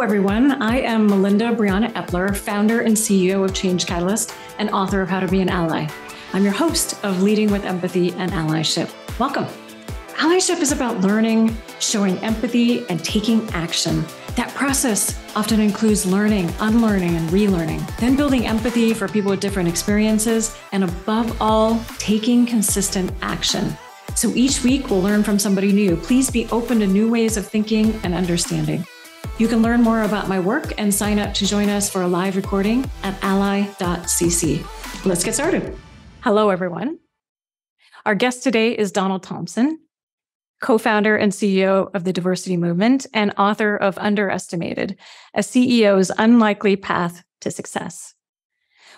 everyone. I am Melinda Epler, founder and CEO of Change Catalyst and author of How to Be an Ally. I'm your host of Leading with Empathy and Allyship. Welcome. Allyship is about learning, showing empathy, and taking action. That process often includes learning, unlearning, and relearning, then building empathy for people with different experiences, and above all, taking consistent action. So each week we'll learn from somebody new. Please be open to new ways of thinking and understanding. You can learn more about my work and sign up to join us for a live recording at ally.cc. Let's get started. Hello, everyone. Our guest today is Donald Thompson, co-founder and CEO of the Diversity Movement and author of Underestimated, a CEO's Unlikely Path to Success.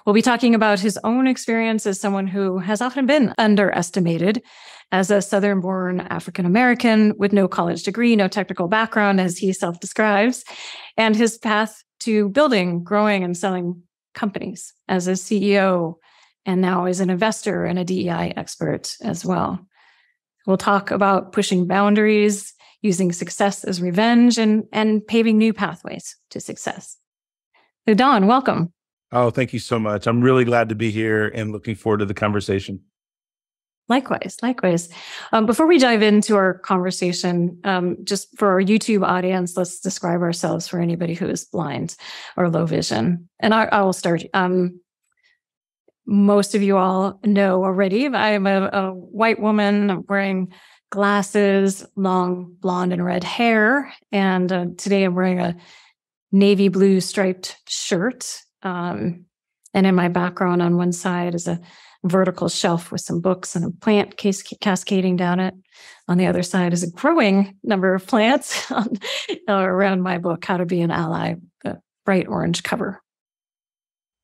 We'll be talking about his own experience as someone who has often been underestimated as a Southern-born African-American with no college degree, no technical background, as he self-describes, and his path to building, growing, and selling companies as a CEO, and now as an investor and a DEI expert as well. We'll talk about pushing boundaries, using success as revenge, and paving new pathways to success. So Don, welcome. Oh, thank you so much. I'm really glad to be here and looking forward to the conversation. Likewise. Before we dive into our conversation, just for our YouTube audience, let's describe ourselves for anybody who is blind or low vision. And I will start. Most of you all know already, I'm a white woman. I'm wearing glasses, long blonde and red hair. And today I'm wearing a navy blue striped shirt. And in my background on one side is a vertical shelf with some books and a plant cascading down it. On the other side is a growing number of plants around my book, How to Be an Ally, the bright orange cover.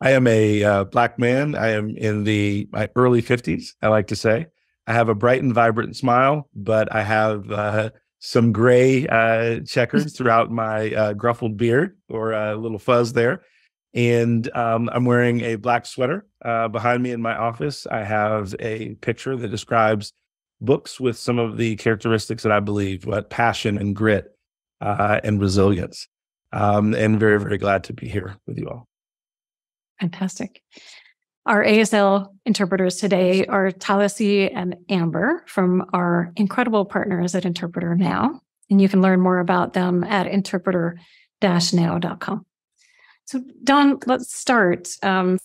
I am a Black man. I am in my early 50s, I like to say. I have a bright and vibrant smile, but I have some gray checkers throughout my gruffled beard, or a little fuzz there. And I'm wearing a black sweater. Behind me in my office, I have a picture that describes books with some of the characteristics that I believe, passion and grit and resilience. And very, very glad to be here with you all. Fantastic. Our ASL interpreters today are Talisi and Amber from our incredible partners at Interpreter Now. And you can learn more about them at interpreter-now.com. So Don, let's start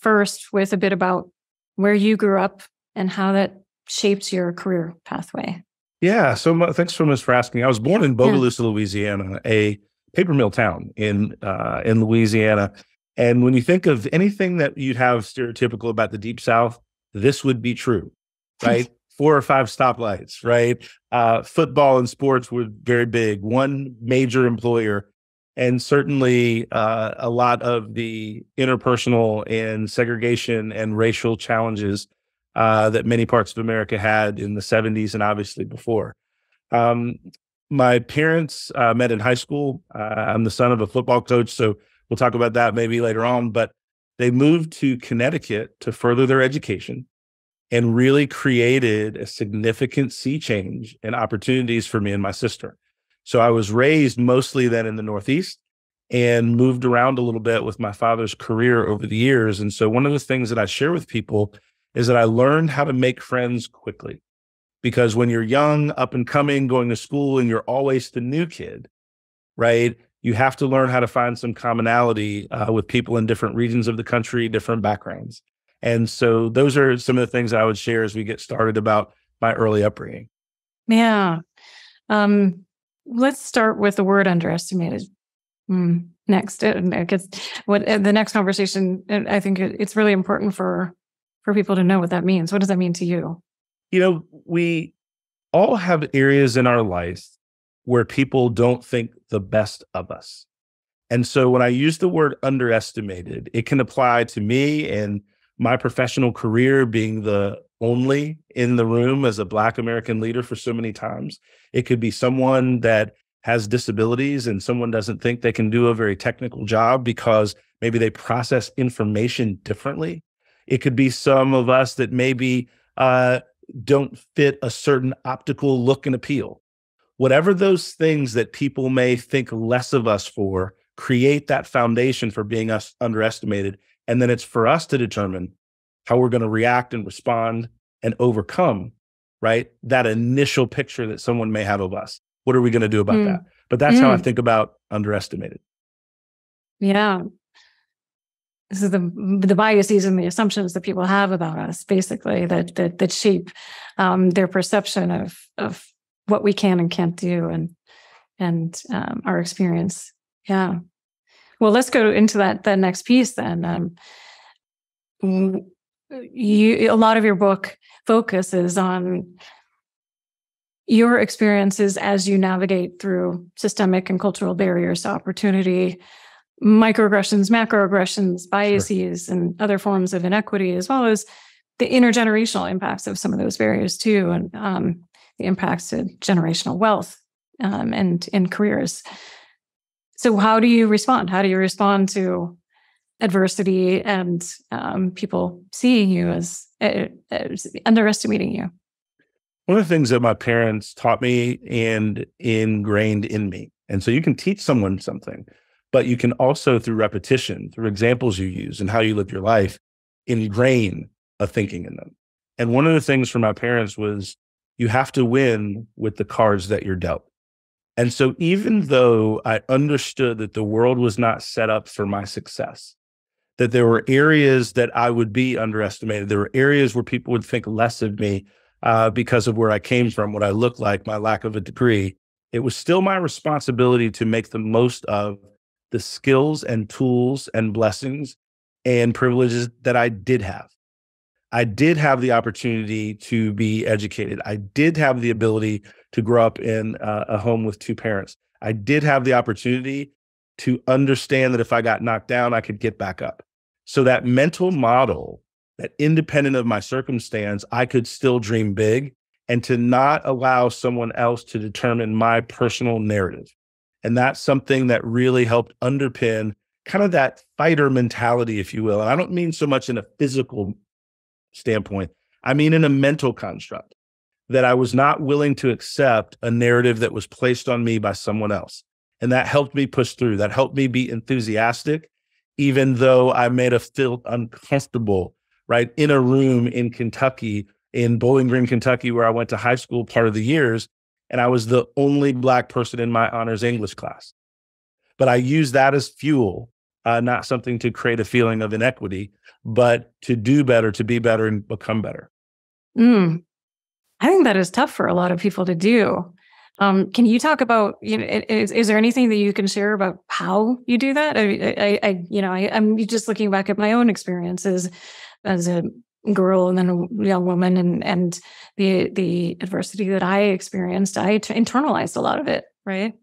first with a bit about where you grew up and how that shaped your career pathway. Yeah, so thanks so much for asking. I was born in Bogalusa, Louisiana, a paper mill town in Louisiana. And when you think of anything that you'd have stereotypical about the Deep South, this would be true, right? 4 or 5 stoplights, right? Football and sports were very big, one major employer. And certainly a lot of the interpersonal and segregation and racial challenges that many parts of America had in the 70s and obviously before. My parents met in high school. I'm the son of a football coach, so we'll talk about that maybe later on. But they moved to Connecticut to further their education and really created a significant sea change and opportunities for me and my sister. So I was raised mostly then in the Northeast and moved around a little bit with my father's career over the years. And so one of the things that I share with people is that I learned how to make friends quickly. Because when you're young, up and coming, going to school, and you're always the new kid, right? You have to learn how to find some commonality with people in different regions of the country, different backgrounds. And so those are some of the things I would share as we get started about my early upbringing. Yeah. Let's start with the word underestimated. Next, because the next conversation, I think it's really important for people to know what that means. What does that mean to you? You know, we all have areas in our life where people don't think the best of us. And so when I use the word underestimated, it can apply to me and my professional career, being the only in the room as a Black American leader for so many times. It could be someone that has disabilities and someone doesn't think they can do a very technical job because maybe they process information differently. It could be some of us that maybe don't fit a certain optical look and appeal. Whatever those things that people may think less of us for create that foundation for being us underestimated. And then it's for us to determine how we're going to react and respond and overcome, right? That initial picture that someone may have of us. What are we going to do about that? But that's how I think about underestimated. Yeah. This is the biases and the assumptions that people have about us, basically, that shape their perception of what we can and can't do, and our experience. Yeah. Well, let's go into that next piece then. A lot of your book focuses on your experiences as you navigate through systemic and cultural barriers to opportunity, microaggressions, macroaggressions, biases, sure, and other forms of inequity, as well as the intergenerational impacts of some of those barriers too, and the impacts to generational wealth and in careers. So how do you respond? How do you respond to adversity and people seeing you as underestimating you? One of the things that my parents taught me and ingrained in me, and so you can teach someone something, but you can also, through repetition, through examples you use and how you live your life, ingrain a thinking in them. And one of the things from my parents was, you have to win with the cards that you're dealt. And so even though I understood that the world was not set up for my success, that there were areas that I would be underestimated, there were areas where people would think less of me because of where I came from, what I looked like, my lack of a degree, it was still my responsibility to make the most of the skills and tools and blessings and privileges that I did have. I did have the opportunity to be educated. I did have the ability to grow up in a home with two parents. I did have the opportunity to understand that if I got knocked down, I could get back up. So that mental model, that independent of my circumstance, I could still dream big, and to not allow someone else to determine my personal narrative. And that's something that really helped underpin kind of that fighter mentality, if you will. And I don't mean so much in a physical standpoint. I mean in a mental construct, that I was not willing to accept a narrative that was placed on me by someone else. And that helped me push through. That helped me be enthusiastic, even though I may have felt uncomfortable, right? In a room in Kentucky, in Bowling Green, Kentucky, where I went to high school part of the years, and I was the only Black person in my honors English class. But I used that as fuel, not something to create a feeling of inequity, but to do better, to be better, and become better. I think that is tough for a lot of people to do. Can you talk about, is there anything that you can share about how you do that? I'm just looking back at my own experiences as a girl and then a young woman, and the adversity that I experienced, I internalized a lot of it, right?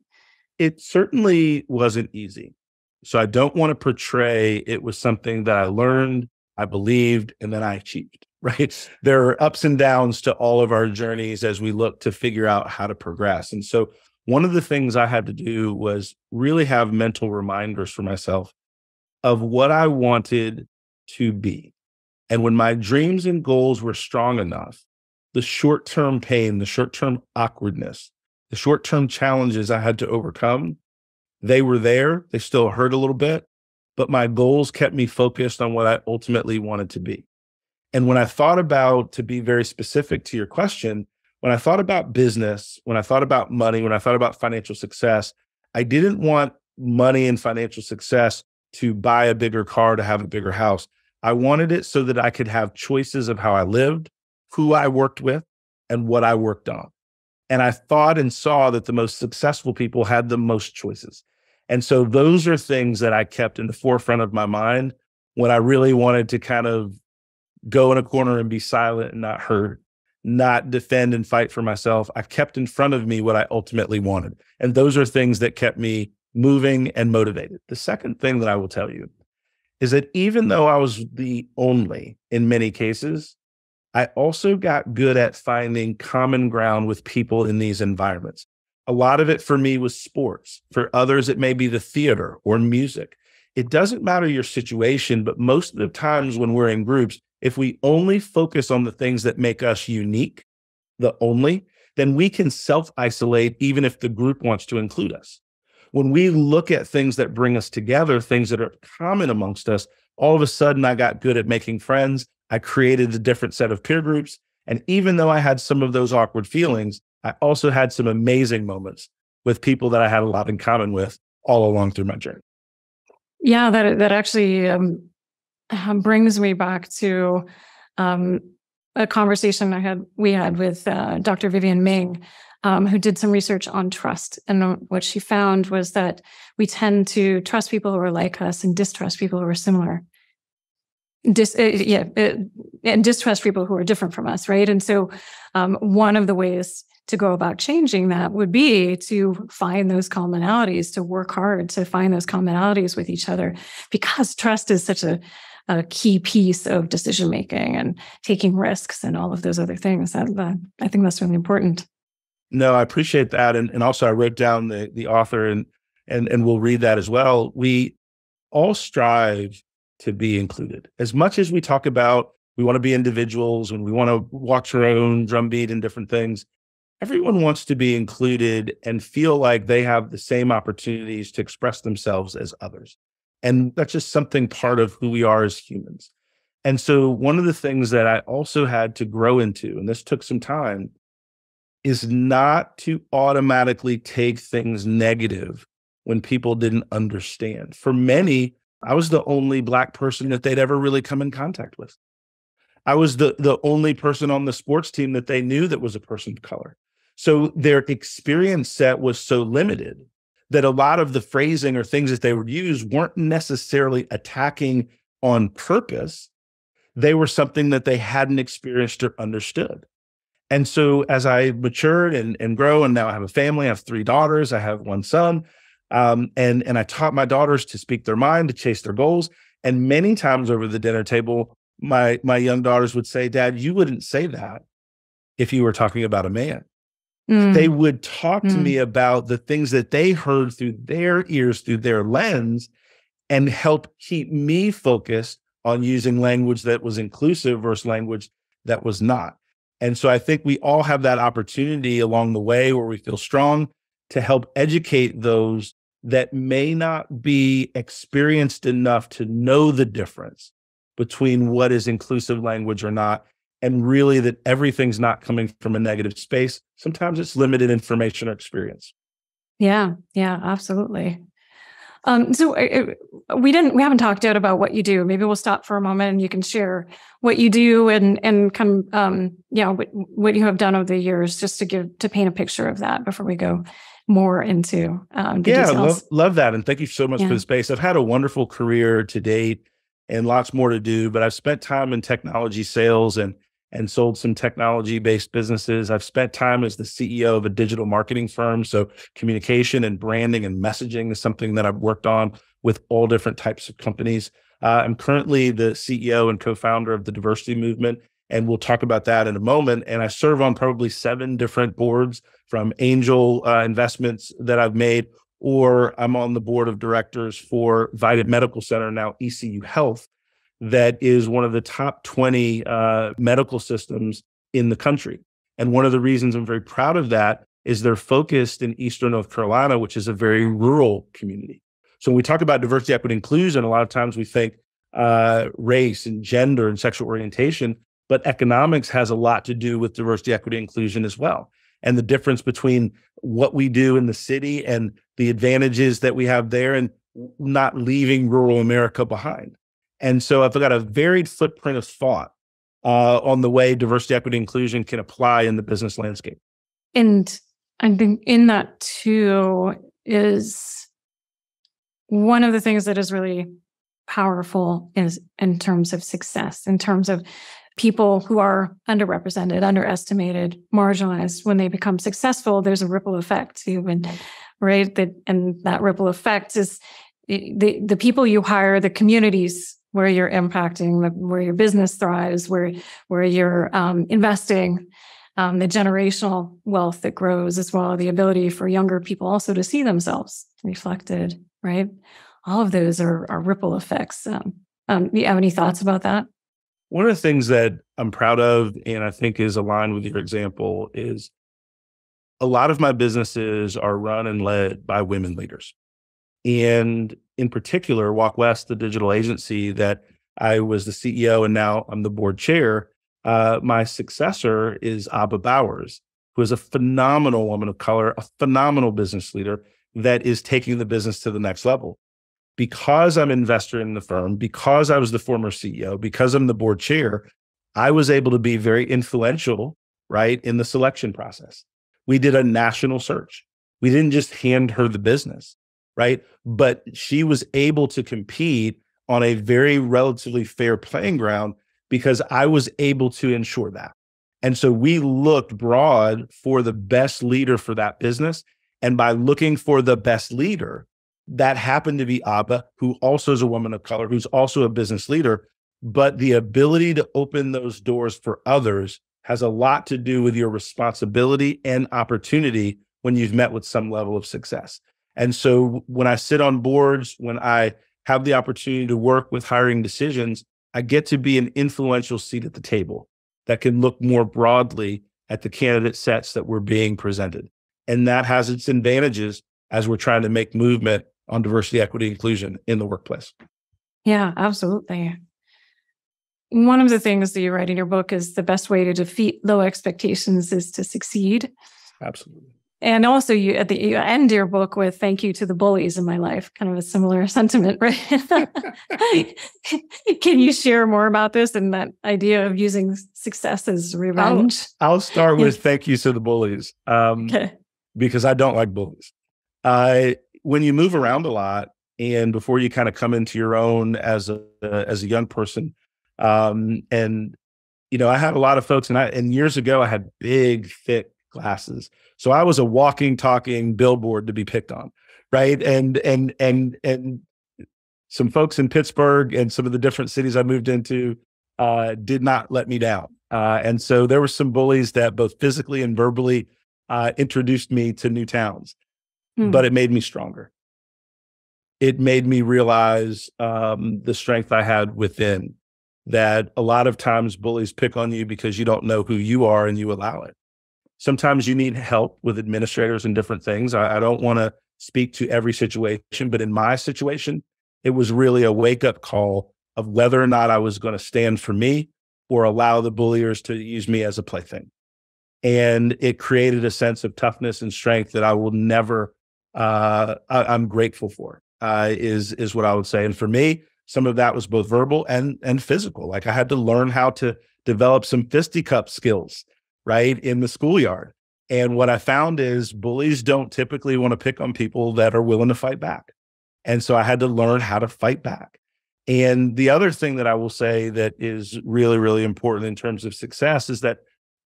It certainly wasn't easy. So I don't want to portray it was something that I learned, I believed, and then I achieved, right? There are ups and downs to all of our journeys as we look to figure out how to progress. And so one of the things I had to do was really have mental reminders for myself of what I wanted to be. And when my dreams and goals were strong enough, the short-term pain, the short-term awkwardness, the short-term challenges I had to overcome, they were there. They still hurt a little bit, but my goals kept me focused on what I ultimately wanted to be. And when I thought about, to be very specific to your question, when I thought about business, when I thought about money, when I thought about financial success, I didn't want money and financial success to buy a bigger car, to have a bigger house. I wanted it so that I could have choices of how I lived, who I worked with, and what I worked on. And I thought and saw that the most successful people had the most choices. And so those are things that I kept in the forefront of my mind when I really wanted to kind of go in a corner and be silent and not heard, not defend and fight for myself. I kept in front of me what I ultimately wanted. And those are things that kept me moving and motivated. The second thing that I will tell you is that even though I was the only in many cases, I also got good at finding common ground with people in these environments. A lot of it for me was sports. For others, it may be the theater or music. It doesn't matter your situation, but most of the times when we're in groups, if we only focus on the things that make us unique, then we can self-isolate even if the group wants to include us. when we look at things that bring us together, things that are common amongst us, all of a sudden I got good at making friends. I created a different set of peer groups. And even though I had some of those awkward feelings, I also had some amazing moments with people that I had a lot in common with all along through my journey. Yeah, that actually brings me back to a conversation we had with Dr. Vivian Ming, who did some research on trust. And what she found was that we tend to trust people who are like us and distrust people who are similar. And distrust people who are different from us, right? And so one of the ways to go about changing that would be to find those commonalities, to work hard to find those commonalities with each other, because trust is such a key piece of decision making and taking risks and all of those other things. I think that's really important. No, I appreciate that. And also I wrote down the author and we'll read that as well. We all strive to be included. As much as we talk about, we want to be individuals and we want to walk our own drumbeat and different things, everyone wants to be included and feel like they have the same opportunities to express themselves as others. And that's just something part of who we are as humans. And so one of the things that I also had to grow into, and this took some time, is not to automatically take things negative when people didn't understand. For many, I was the only Black person that they'd ever really come in contact with. I was the only person on the sports team that they knew that was a person of color. So their experience set was so limited that a lot of the phrasing or things that they would use weren't necessarily attacking on purpose. They were something that they hadn't experienced or understood. And so as I matured and grow, and now I have a family, I have 3 daughters, I have 1 son, and I taught my daughters to speak their mind, to chase their goals. And many times over the dinner table, my young daughters would say, "Dad, you wouldn't say that if you were talking about a man." They would talk to me about the things that they heard through their ears, through their lens, and help keep me focused on using language that was inclusive versus language that was not. And so I think we all have that opportunity along the way where we feel strong to help educate those that may not be experienced enough to know the difference between what is inclusive language or not, and really that everything's not coming from a negative space. Sometimes it's limited information or experience. Yeah, absolutely. So we haven't talked yet about what you do. Maybe we'll stop for a moment and you can share what you do and kind of, what you have done over the years, just to paint a picture of that before we go more into the details. Love that. And thank you so much for the space. I've had a wonderful career to date and lots more to do, but I've spent time in technology sales and sold some technology-based businesses. I've spent time as the CEO of a digital marketing firm. So communication and branding and messaging is something that I've worked on with all different types of companies. I'm currently the CEO and co-founder of the diversity movement, and we'll talk about that in a moment. And I serve on probably 7 different boards, from angel investments that I've made, or I'm on the board of directors for Vidant Medical Center, now ECU Health, that is one of the top 20 medical systems in the country. And one of the reasons I'm very proud of that is they're focused in Eastern North Carolina, which is a very rural community. So when we talk about diversity, equity, inclusion, a lot of times we think race and gender and sexual orientation, but economics has a lot to do with diversity, equity, inclusion as well. And the difference between what we do in the city and the advantages that we have there, and not leaving rural America behind. And so I've got a varied footprint of thought on the way diversity, equity, inclusion can apply in the business landscape. And I think in that too is one of the things that is really powerful is in terms of success, in terms of people who are underrepresented, underestimated, marginalized. When they become successful, there's a ripple effect too, right? And that ripple effect is the people you hire, the communities where you're impacting, where your business thrives, where you're investing, the generational wealth that grows, as well as the ability for younger people also to see themselves reflected, right? All of those are ripple effects. Do you have any thoughts about that? One of the things that I'm proud of, and I think is aligned with your example, is a lot of my businesses are run and led by women leaders. And in particular, Walk West, the digital agency that I was the CEO and now I'm the board chair, my successor is Abba Bowers, who is a phenomenal woman of color, a phenomenal business leader that is taking the business to the next level. Because I'm an investor in the firm, because I was the former CEO, because I'm the board chair, I was able to be very influential, right, in the selection process. We did a national search. We didn't just hand her the business, right? But she was able to compete on a very relatively fair playing ground because I was able to ensure that. And so we looked broad for the best leader for that business. And by looking for the best leader, that happened to be Abba, who also is a woman of color, who's also a business leader. But the ability to open those doors for others has a lot to do with your responsibility and opportunity when you've met with some level of success. And so when I sit on boards, when I have the opportunity to work with hiring decisions, I get to be an influential seat at the table that can look more broadly at the candidate sets that were being presented. And that has its advantages as we're trying to make movement on diversity, equity, inclusion in the workplace. Yeah, absolutely. One of the things that you write in your book is the best way to defeat low expectations is to succeed. Absolutely. And also you end your book with thank you to the bullies in my life, kind of a similar sentiment, right? Can you share more about this and that idea of using success as revenge? I'll start with thank you to the bullies, because I don't like bullies. When you move around a lot and before you kind of come into your own as a young person, and I had a lot of folks, and years ago I had big, thick glasses. So I was a walking, talking billboard to be picked on, right? And some folks in Pittsburgh and some of the different cities I moved into did not let me down. And so there were some bullies that both physically and verbally introduced me to new towns, but it made me stronger. It made me realize the strength I had within, that a lot of times bullies pick on you because you don't know who you are and you allow it. Sometimes you need help with administrators and different things. I don't want to speak to every situation, but in my situation, it was really a wake-up call of whether or not I was going to stand for me or allow the bulliers to use me as a plaything. And it created a sense of toughness and strength that I will never, I'm grateful for, is what I would say. And for me, some of that was both verbal and physical. Like I had to learn how to develop some fisticuff skills, right, in the schoolyard. And what I found is bullies don't typically want to pick on people that are willing to fight back. And so I had to learn how to fight back. And the other thing that I will say that is really, really important in terms of success is that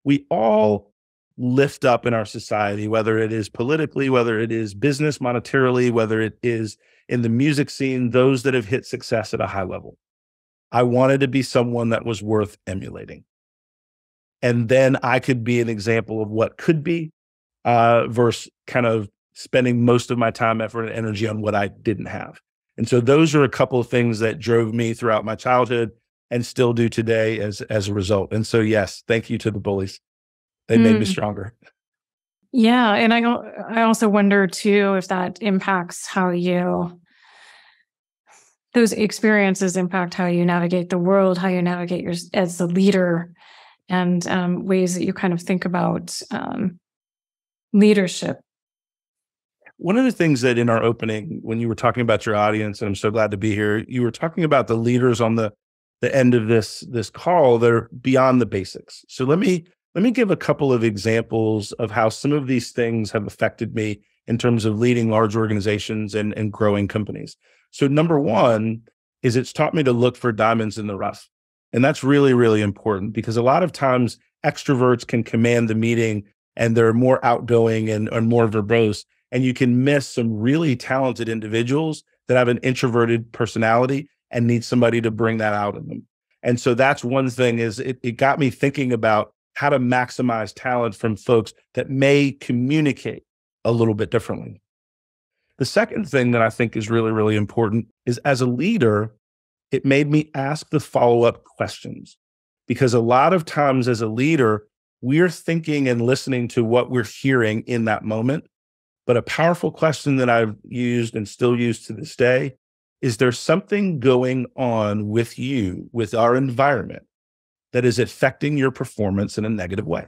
we all lift up in our society, whether it is politically, whether it is business monetarily, whether it is in the music scene, those that have hit success at a high level. I wanted to be someone that was worth emulating. And then I could be an example of what could be versus kind of spending most of my time, effort, and energy on what I didn't have. And so those are a couple of things that drove me throughout my childhood and still do today as a result. And so, yes, thank you to the bullies. They made me stronger. Yeah. And I also wonder too, if that impacts those experiences impact how you navigate the world, how you navigate as a leader, and ways that you kind of think about leadership. One of the things that in our opening, when you were talking about your audience, and I'm so glad to be here, you were talking about the leaders on the end of this call that are beyond the basics. So let me give a couple of examples of how some of these things have affected me in terms of leading large organizations and growing companies. So number one is it's taught me to look for diamonds in the rough. And that's really, really important because a lot of times extroverts can command the meeting and they're more outgoing and more verbose. And you can miss some really talented individuals that have an introverted personality and need somebody to bring that out in them. And so that's one thing is it got me thinking about how to maximize talent from folks that may communicate a little bit differently. The second thing that I think is really, really important is as a leader, it made me ask the follow-up questions because a lot of times as a leader, we're thinking and listening to what we're hearing in that moment. But a powerful question that I've used and still use to this day is there something going on with you, with our environment, that is affecting your performance in a negative way?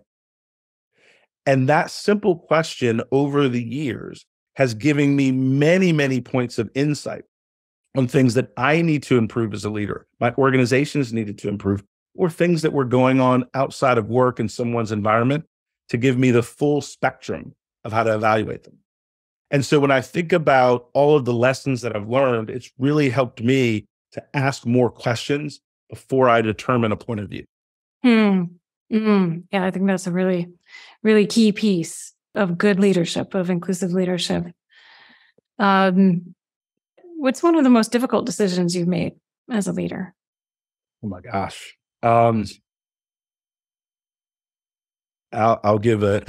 And that simple question over the years has given me many, many points of insight on things that I need to improve as a leader, my organizations needed to improve, or things that were going on outside of work in someone's environment to give me the full spectrum of how to evaluate them. And so when I think about all of the lessons that I've learned, it's really helped me to ask more questions before I determine a point of view. Yeah, I think that's a really, really key piece of good leadership, of inclusive leadership. What's one of the most difficult decisions you've made as a leader? Oh my gosh. I'll give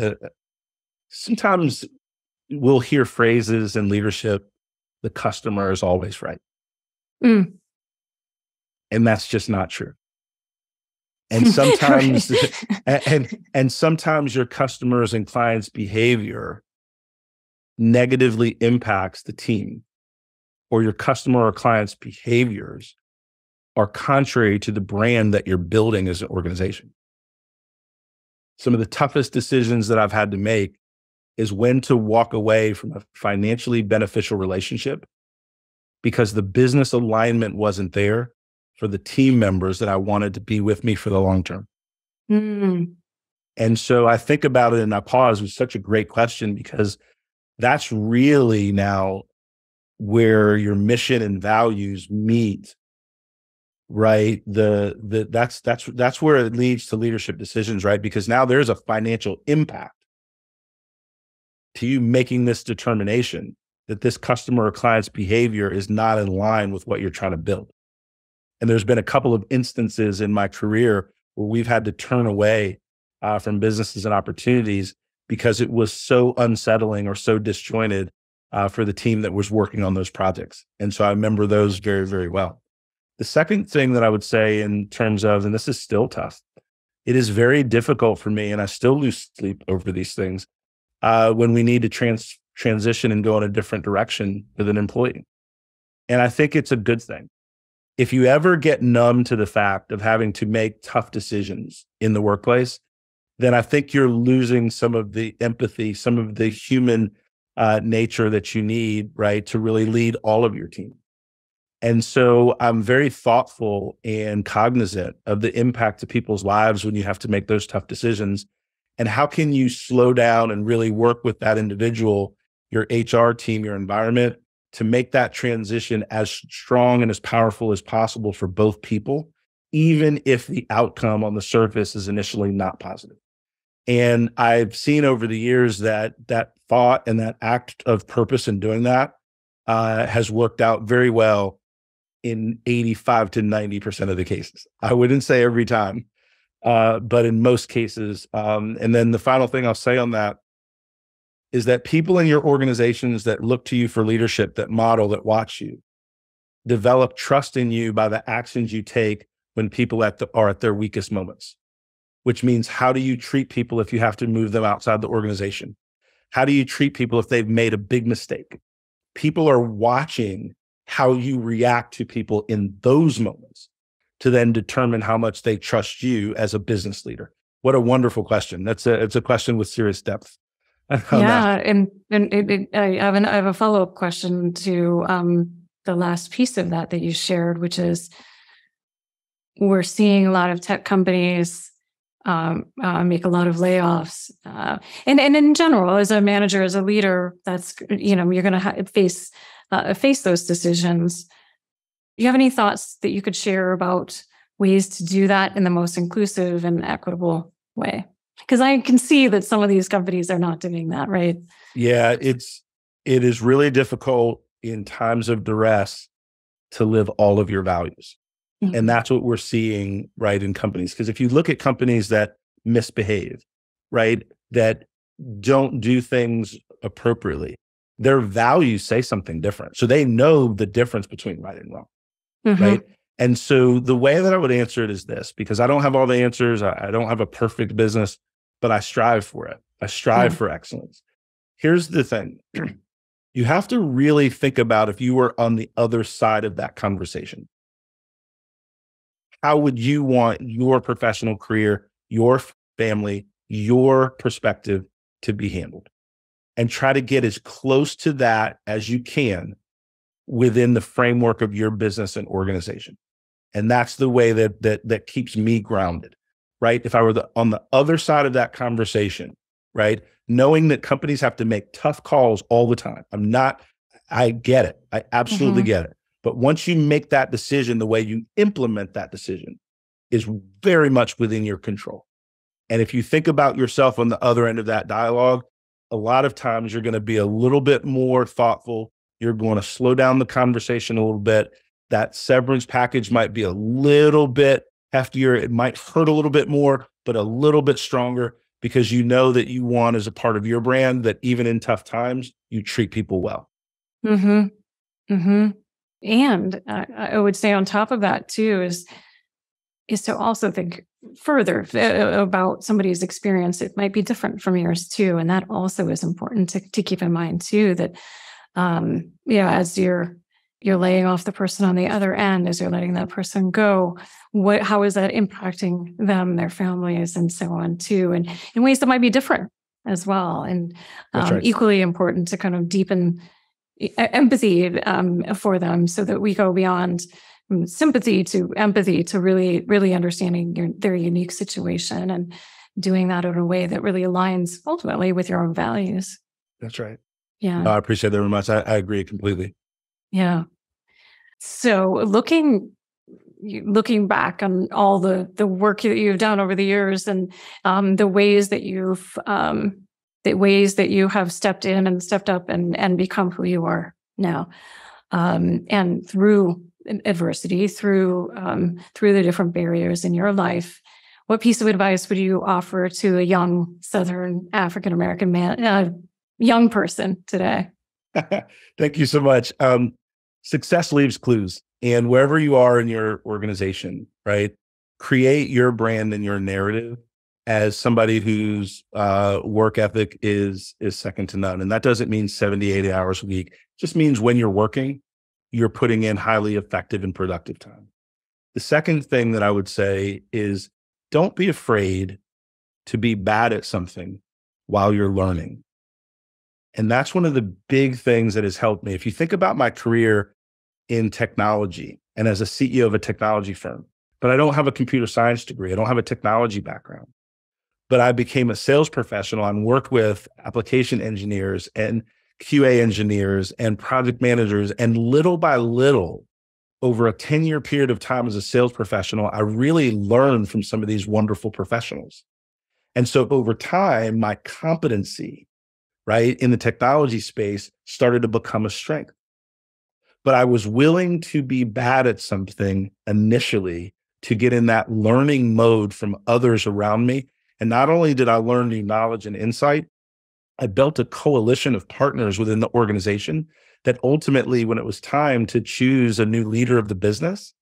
sometimes we'll hear phrases in leadership, the customer is always right. And that's just not true. And sometimes, and sometimes your customers and clients' behavior negatively impacts the team, or your customer or client's behaviors are contrary to the brand that you're building as an organization. Some of the toughest decisions that I've had to make is when to walk away from a financially beneficial relationship because the business alignment wasn't there for the team members that I wanted to be with me for the long term. And so I think about it and I pause. It was such a great question because that's really now where your mission and values meet, right? That's where it leads to leadership decisions, right? Because now there's a financial impact to you making this determination that this customer or client's behavior is not in line with what you're trying to build. And there's been a couple of instances in my career where we've had to turn away from businesses and opportunities because it was so unsettling or so disjointed for the team that was working on those projects. And so I remember those very, very well. The second thing that I would say in terms of, and this is still tough, it is very difficult for me, and I still lose sleep over these things, when we need to transition and go in a different direction with an employee. And I think it's a good thing. If you ever get numb to the fact of having to make tough decisions in the workplace, then I think you're losing some of the empathy, some of the human nature that you need, right, to really lead all of your team. And so I'm very thoughtful and cognizant of the impact to people's lives when you have to make those tough decisions. And how can you slow down and really work with that individual, your HR team, your environment, to make that transition as strong and as powerful as possible for both people, even if the outcome on the surface is initially not positive. And I've seen over the years that thought and that act of purpose in doing that has worked out very well in 85 to 90% of the cases. I wouldn't say every time, but in most cases. And then the final thing I'll say on that is that people in your organizations that look to you for leadership, that model, that watch you, develop trust in you by the actions you take when people are at their weakest moments, which means how do you treat people if you have to move them outside the organization? How do you treat people if they've made a big mistake? People are watching how you react to people in those moments to then determine how much they trust you as a business leader. What a wonderful question. It's a question with serious depth. Yeah, and I have a follow-up question to the last piece of that you shared, which is we're seeing a lot of tech companies make a lot of layoffs, and in general, as a manager, as a leader, that's you're going to face those decisions. Do you have any thoughts that you could share about ways to do that in the most inclusive and equitable way? Because I can see that some of these companies are not doing that, right? Yeah, it is really difficult in times of duress to live all of your values. Mm-hmm. And that's what we're seeing, right, in companies. Because if you look at companies that misbehave, right, that don't do things appropriately, their values say something different. So they know the difference between right and wrong, right? And so the way that I would answer it is this, because I don't have all the answers. I don't have a perfect business, but I strive for it. I strive for excellence. Here's the thing. You have to really think about if you were on the other side of that conversation. How would you want your professional career, your family, your perspective to be handled? And try to get as close to that as you can within the framework of your business and organization. And that's the way that keeps me grounded, right? If I were on the other side of that conversation, right? Knowing that companies have to make tough calls all the time. I get it. I absolutely get it. But once you make that decision, the way you implement that decision is very much within your control. And if you think about yourself on the other end of that dialogue, a lot of times you're going to be a little bit more thoughtful. You're going to slow down the conversation a little bit. That severance package might be a little bit heftier. It might hurt a little bit more, but a little bit stronger, because you know that you want, as a part of your brand, that even in tough times, you treat people well. And I would say on top of that too is to also think further about somebody's experience. It might be different from yours too. And that also is important to keep in mind too, that, as you're laying off the person on the other end, as you're letting that person go, how is that impacting them, their families, and so on too, and in ways that might be different as well. And right. Equally important to kind of deepen empathy for them, so that we go beyond sympathy to empathy, to really, really understanding their unique situation and doing that in a way that really aligns ultimately with your own values. That's right. Yeah. No, I appreciate that very much. I agree completely. Yeah. So looking back on all the work that you've done over the years, and the ways that you have stepped in and stepped up and become who you are now, and through adversity, through the different barriers in your life, what piece of advice would you offer to a young Southern African American man, young person today? Thank you so much. Success leaves clues, and wherever you are in your organization, right, create your brand and your narrative as somebody whose work ethic is second to none. And that doesn't mean 70, 80 hours a week. It just means when you're working, you're putting in highly effective and productive time. The second thing that I would say is, don't be afraid to be bad at something while you're learning. And that's one of the big things that has helped me. If you think about my career in technology and as a CEO of a technology firm, but I don't have a computer science degree. I don't have a technology background, but I became a sales professional and worked with application engineers and QA engineers and project managers. And little by little, over a 10-year period of time as a sales professional, I really learned from some of these wonderful professionals. And so over time, my competency, right, in the technology space started to become a strength. But I was willing to be bad at something initially to get in that learning mode from others around me. And not only did I learn new knowledge and insight, I built a coalition of partners within the organization that ultimately, when it was time to choose a new leader of the business,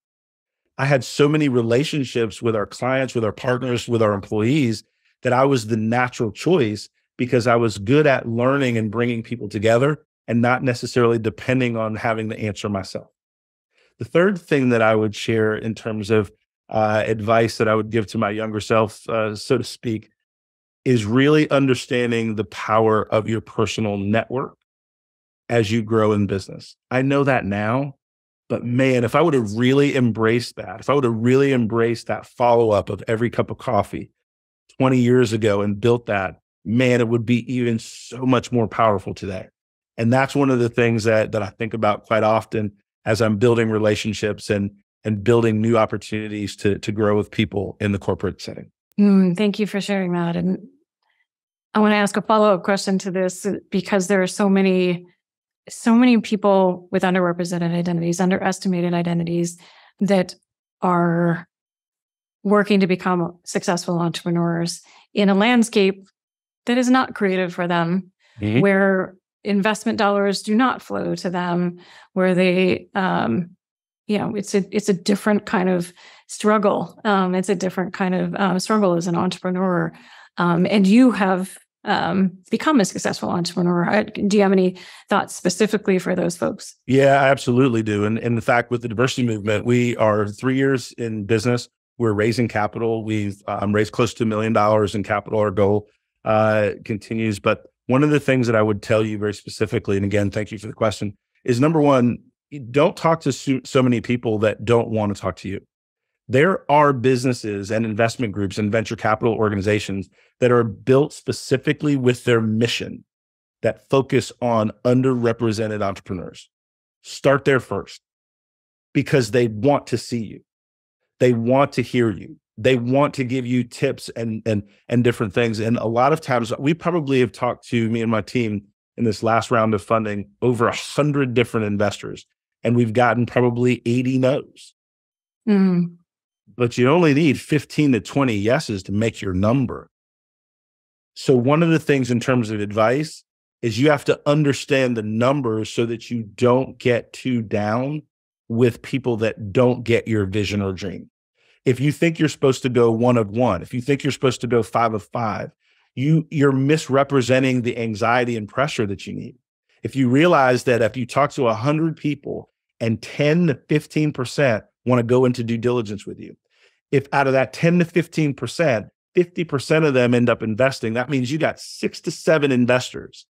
I had so many relationships with our clients, with our partners, with our employees, that I was the natural choice, because I was good at learning and bringing people together and not necessarily depending on having the answer myself. The third thing that I would share in terms of advice that I would give to my younger self, so to speak, is really understanding the power of your personal network as you grow in business. I know that now, but man, if I would have really embraced that, if I would have really embraced that follow-up of every cup of coffee 20 years ago and built that, man, it would be even so much more powerful today. And that's one of the things that I think about quite often as I'm building relationships and building new opportunities to grow with people in the corporate setting. Thank you for sharing that. And I want to ask a follow-up question to this, because there are so many people with underrepresented identities, underestimated identities, that are working to become successful entrepreneurs in a landscape that is not creative for them, where investment dollars do not flow to them, where they, it's a different kind of struggle. It's a different kind of struggle as an entrepreneur. And you have become a successful entrepreneur? Do you have any thoughts specifically for those folks? Yeah, I absolutely do. And in fact, with the diversity movement, we are 3 years in business. We're raising capital. We've raised close to $1 million in capital. Our goal continues. But one of the things that I would tell you very specifically, and again, thank you for the question, is number one, don't talk to so many people that don't want to talk to you. There are businesses and investment groups and venture capital organizations that are built specifically with their mission that focus on underrepresented entrepreneurs. Start there first because they want to see you. They want to hear you. They want to give you tips and different things. And a lot of times we probably have talked to, me and my team in this last round of funding, over 100 different investors, and we've gotten probably 80 no's. Mm. But you only need 15 to 20 yeses to make your number. So one of the things in terms of advice is you have to understand the numbers so that you don't get too down with people that don't get your vision or dream. If you think you're supposed to go 1 of 1, if you think you're supposed to go 5 of 5, you're misrepresenting the anxiety and pressure that you need. If you realize that if you talk to 100 people and 10 to 15% want to go into due diligence with you, if out of that 10 to 15%, 50% of them end up investing, that means you got 6 to 7 investors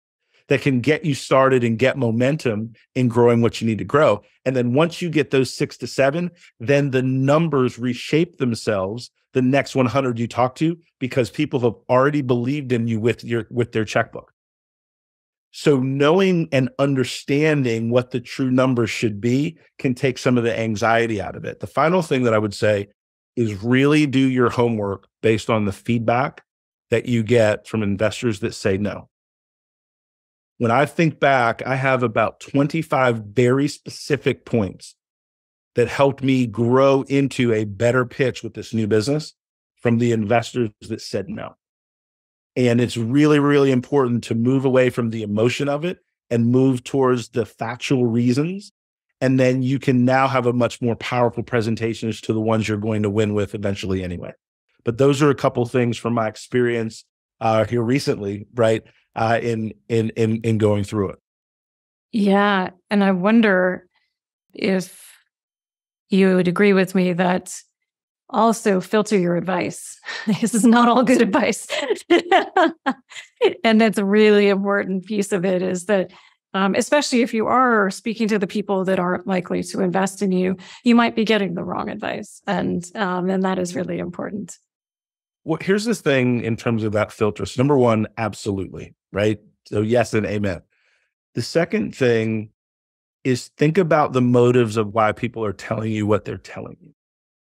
that can get you started and get momentum in growing what you need to grow. And then once you get those 6 to 7, then the numbers reshape themselves the next 100 you talk to, because people have already believed in you with their checkbook. So knowing and understanding what the true numbers should be can take some of the anxiety out of it. The final thing that I would say is really do your homework based on the feedback that you get from investors that say no. When I think back, I have about 25 very specific points that helped me grow into a better pitch with this new business from the investors that said no. And it's really, really important to move away from the emotion of it and move towards the factual reasons. And then you can now have a much more powerful presentation as to the ones you're going to win with eventually anyway. But those are a couple of things from my experience here recently, right? In going through it. Yeah. And I wonder if you would agree with me that also filter your advice. This is not all good advice. And that's a really important piece of it, is that especially if you are speaking to the people that aren't likely to invest in you, you might be getting the wrong advice. And that is really important. Well, here's this thing in terms of that filter. So number one, absolutely, right? So yes and amen. The second thing is think about the motives of why people are telling you what they're telling you.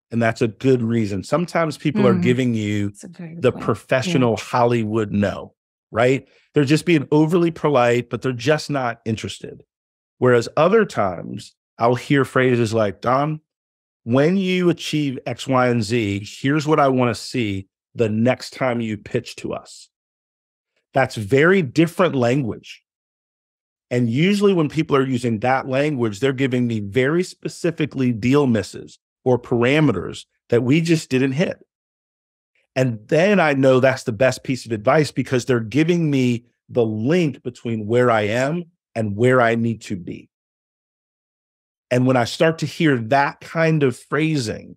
And that's a good reason. Sometimes people are giving you the professional Hollywood no, right? They're just being overly polite, but they're just not interested. Whereas other times I'll hear phrases like, Don, when you achieve X, Y, and Z, here's what I want to see the next time you pitch to us. That's very different language. And usually when people are using that language, they're giving me very specifically deal misses or parameters that we just didn't hit. And then I know that's the best piece of advice because they're giving me the link between where I am and where I need to be. And when I start to hear that kind of phrasing,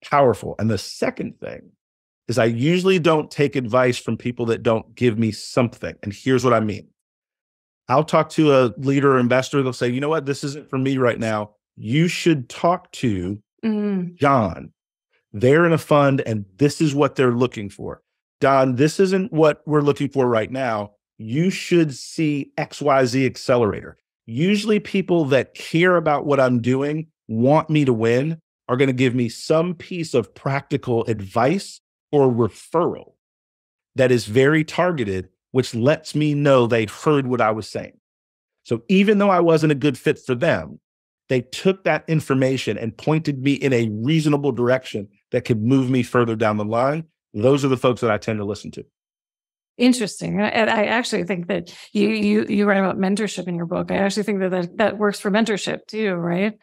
powerful. And the second thing is I usually don't take advice from people that don't give me something. And here's what I mean. I'll talk to a leader or investor. They'll say, you know what? This isn't for me right now. You should talk to John. They're in a fund and this is what they're looking for. Don, this isn't what we're looking for right now. You should see XYZ accelerator. Usually people that care about what I'm doing, want me to win, are going to give me some piece of practical advice or referral that is very targeted, which lets me know they heard what I was saying. So even though I wasn't a good fit for them, they took that information and pointed me in a reasonable direction that could move me further down the line. Those are the folks that I tend to listen to. Interesting. And I actually think that you write about mentorship in your book. I actually think that works for mentorship too, right?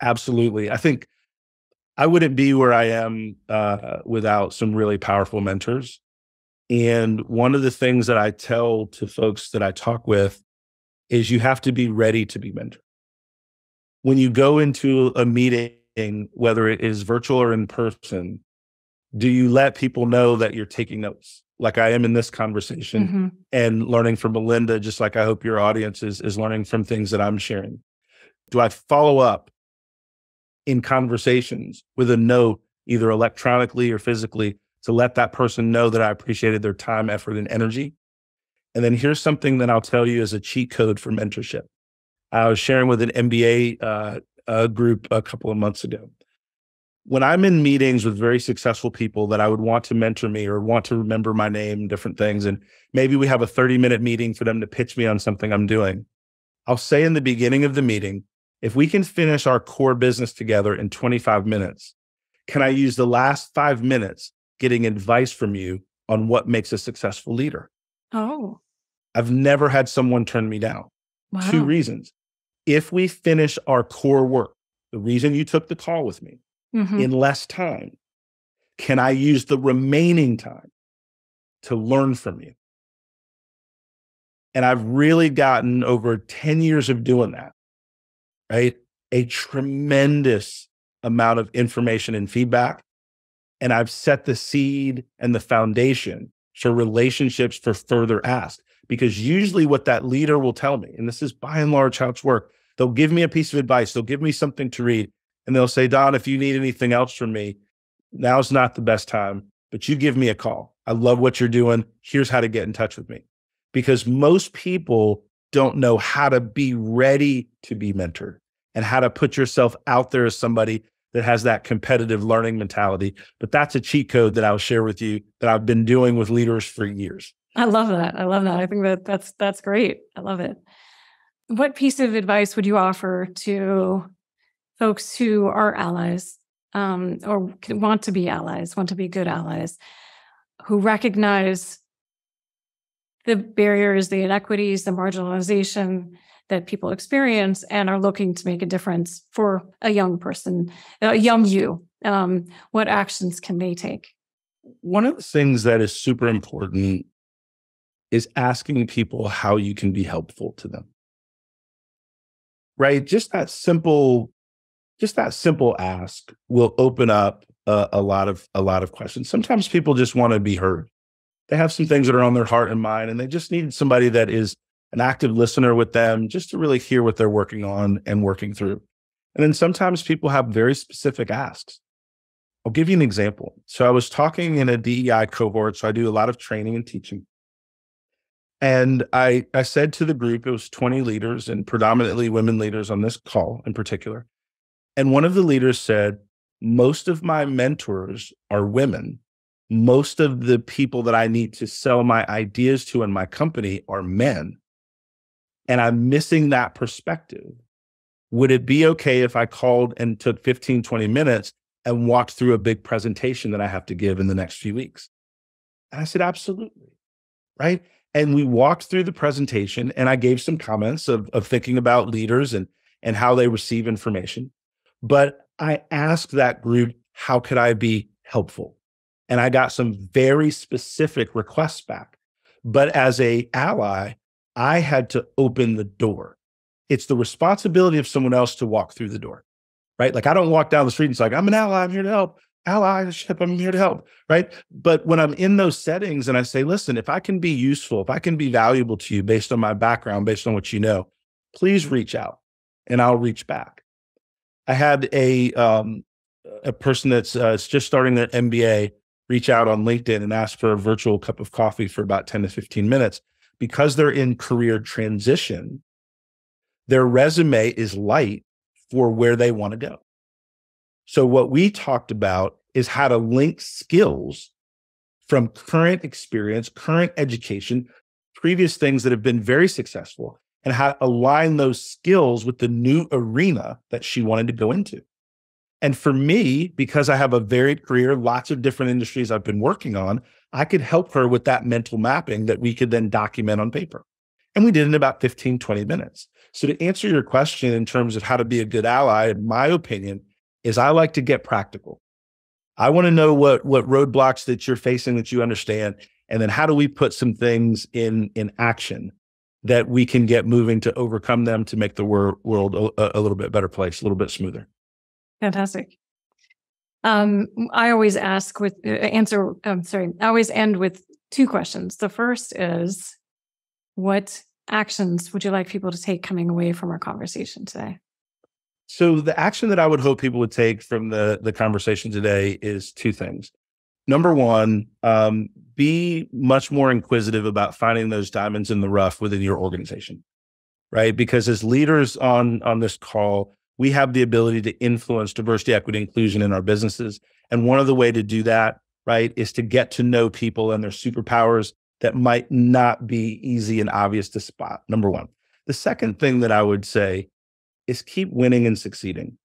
Absolutely. I think I wouldn't be where I am without some really powerful mentors. And one of the things that I tell to folks that I talk with is you have to be ready to be mentored. When you go into a meeting, whether it is virtual or in person, do you let people know that you're taking notes, like I am in this conversation, and learning from Melinda, just like I hope your audience is learning from things that I'm sharing? Do I follow up in conversations with a note, either electronically or physically, to let that person know that I appreciated their time, effort, and energy? And then here's something that I'll tell you as a cheat code for mentorship. I was sharing with an MBA group a couple of months ago. When I'm in meetings with very successful people that I would want to mentor me or want to remember my name, different things, and maybe we have a 30-minute meeting for them to pitch me on something I'm doing, I'll say in the beginning of the meeting, if we can finish our core business together in 25 minutes, can I use the last 5 minutes getting advice from you on what makes a successful leader? Oh. I've never had someone turn me down. Wow. 2 reasons. If we finish our core work, the reason you took the call with me, in less time, can I use the remaining time to learn from you? And I've really gotten, over 10 years of doing that, right, a tremendous amount of information and feedback. And I've set the seed and the foundation for relationships for further ask. Because usually what that leader will tell me, and this is by and large how it's worked, they'll give me a piece of advice, they'll give me something to read, and they'll say, Don, if you need anything else from me, now's not the best time, but you give me a call. I love what you're doing. Here's how to get in touch with me. Because most people don't know how to be ready to be mentored and how to put yourself out there as somebody that has that competitive learning mentality. But that's a cheat code that I'll share with you that I've been doing with leaders for years. I love that. I love that. I think that's great. I love it. What piece of advice would you offer to folks who are allies, or want to be allies, want to be good allies, who recognize the barriers, the inequities, the marginalization that people experience and are looking to make a difference for a young person, a young you? What actions can they take? One of the things that is super important is asking people how you can be helpful to them. Right? Just that simple ask will open up a lot of questions. Sometimes people just want to be heard. They have some things that are on their heart and mind, and they just need somebody that is an active listener with them, just to really hear what they're working on and working through. And then sometimes people have very specific asks. I'll give you an example. So I was talking in a DEI cohort, so I do a lot of training and teaching. And I said to the group, it was 20 leaders and predominantly women leaders on this call in particular. And one of the leaders said, most of my mentors are women. Most of the people that I need to sell my ideas to in my company are men. And I'm missing that perspective. Would it be okay if I called and took 15, 20 minutes and walked through a big presentation that I have to give in the next few weeks? And I said, absolutely. Right. And we walked through the presentation, and I gave some comments of thinking about leaders and how they receive information. But I asked that group, how could I be helpful? And I got some very specific requests back. But as an ally, I had to open the door. It's the responsibility of someone else to walk through the door, right? Like I don't walk down the street and it's like, I'm an ally, I'm here to help. Allyship, I'm here to help, right? But when I'm in those settings and I say, listen, if I can be useful, if I can be valuable to you based on my background, based on what you know, please reach out and I'll reach back. I had a person that's just starting their MBA reach out on LinkedIn and ask for a virtual cup of coffee for about 10 to 15 minutes because they're in career transition. Their resume is light for where they want to go. So what we talked about is how to link skills from current experience, current education, previous things that have been very successful, and how to align those skills with the new arena that she wanted to go into. And for me, because I have a varied career, lots of different industries I've been working on, I could help her with that mental mapping that we could then document on paper. And we did it in about 15, 20 minutes. So to answer your question in terms of how to be a good ally, in my opinion, is I like to get practical. I want to know what roadblocks that you're facing that you understand. And then how do we put some things in action that we can get moving to overcome them to make the world a little bit better place, a little bit smoother. Fantastic. I always I always end with two questions. The first is, what actions would you like people to take coming away from our conversation today? So the action that I would hope people would take from the conversation today is two things. Number one, be much more inquisitive about finding those diamonds in the rough within your organization, right? Because as leaders on this call, we have the ability to influence diversity, equity, inclusion in our businesses. And one of the way to do that, right, is to get to know people and their superpowers that might not be easy and obvious to spot, number one. The second thing that I would say is keep winning and succeeding.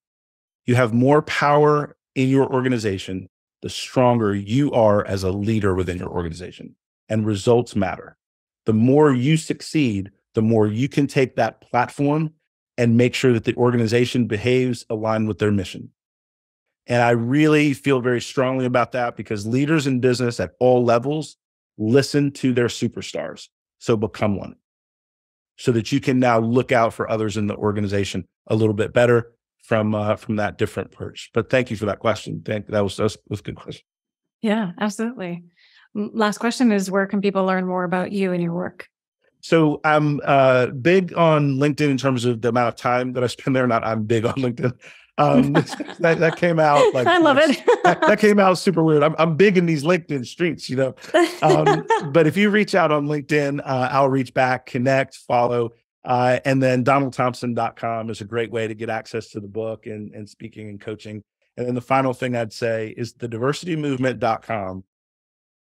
You have more power in your organization the stronger you are as a leader within your organization, and results matter. The more you succeed, the more you can take that platform and make sure that the organization behaves aligned with their mission. And I really feel very strongly about that because leaders in business at all levels listen to their superstars. So become one so that you can now look out for others in the organization a little bit better from that different perch. But thank you for that question. That was a good question. Yeah, absolutely. Last question is, where can people learn more about you and your work? So I'm big on LinkedIn in terms of the amount of time that I spend there. I'm big on LinkedIn. That came out like I love it. that came out super weird. I'm big in these LinkedIn streets, you know. But if you reach out on LinkedIn, I'll reach back, connect, follow. And then DonaldThompson.com is a great way to get access to the book and speaking and coaching. And then the final thing I'd say is the diversitymovement.com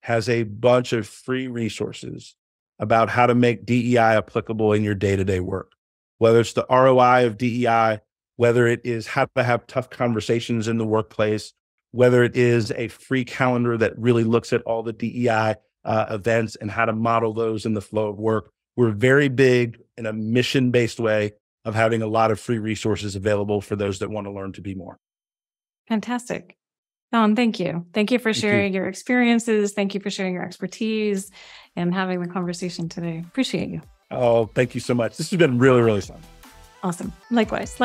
has a bunch of free resources about how to make DEI applicable in your day-to-day work, whether it's the ROI of DEI, whether it is how to have tough conversations in the workplace, whether it is a free calendar that really looks at all the DEI events and how to model those in the flow of work. We're very big in a mission-based way of having a lot of free resources available for those that want to learn to be more. Fantastic. Don, thank you. Thank you for sharing your experiences. Thank you for sharing your expertise and having the conversation today. Appreciate you. Oh, thank you so much. This has been really, really fun. Awesome. Likewise.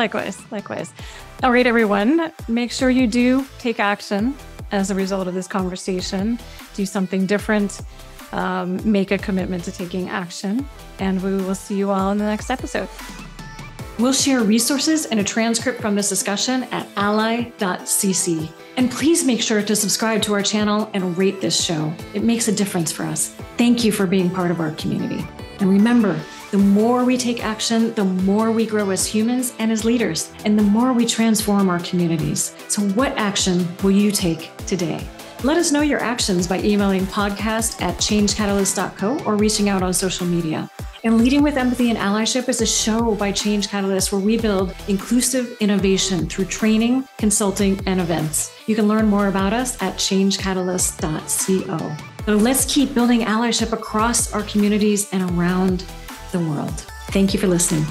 All right, everyone, make sure you do take action as a result of this conversation. Do something different. Make a commitment to taking action, and we will see you all in the next episode. We'll share resources and a transcript from this discussion at ally.cc. And please make sure to subscribe to our channel and rate this show. It makes a difference for us. Thank you for being part of our community. And remember, the more we take action, the more we grow as humans and as leaders, and the more we transform our communities. So what action will you take today? Let us know your actions by emailing podcast@changecatalyst.co or reaching out on social media. And Leading with Empathy and Allyship is a show by Change Catalyst where we build inclusive innovation through training, consulting, and events. You can learn more about us at changecatalyst.co. So let's keep building allyship across our communities and around the world. Thank you for listening.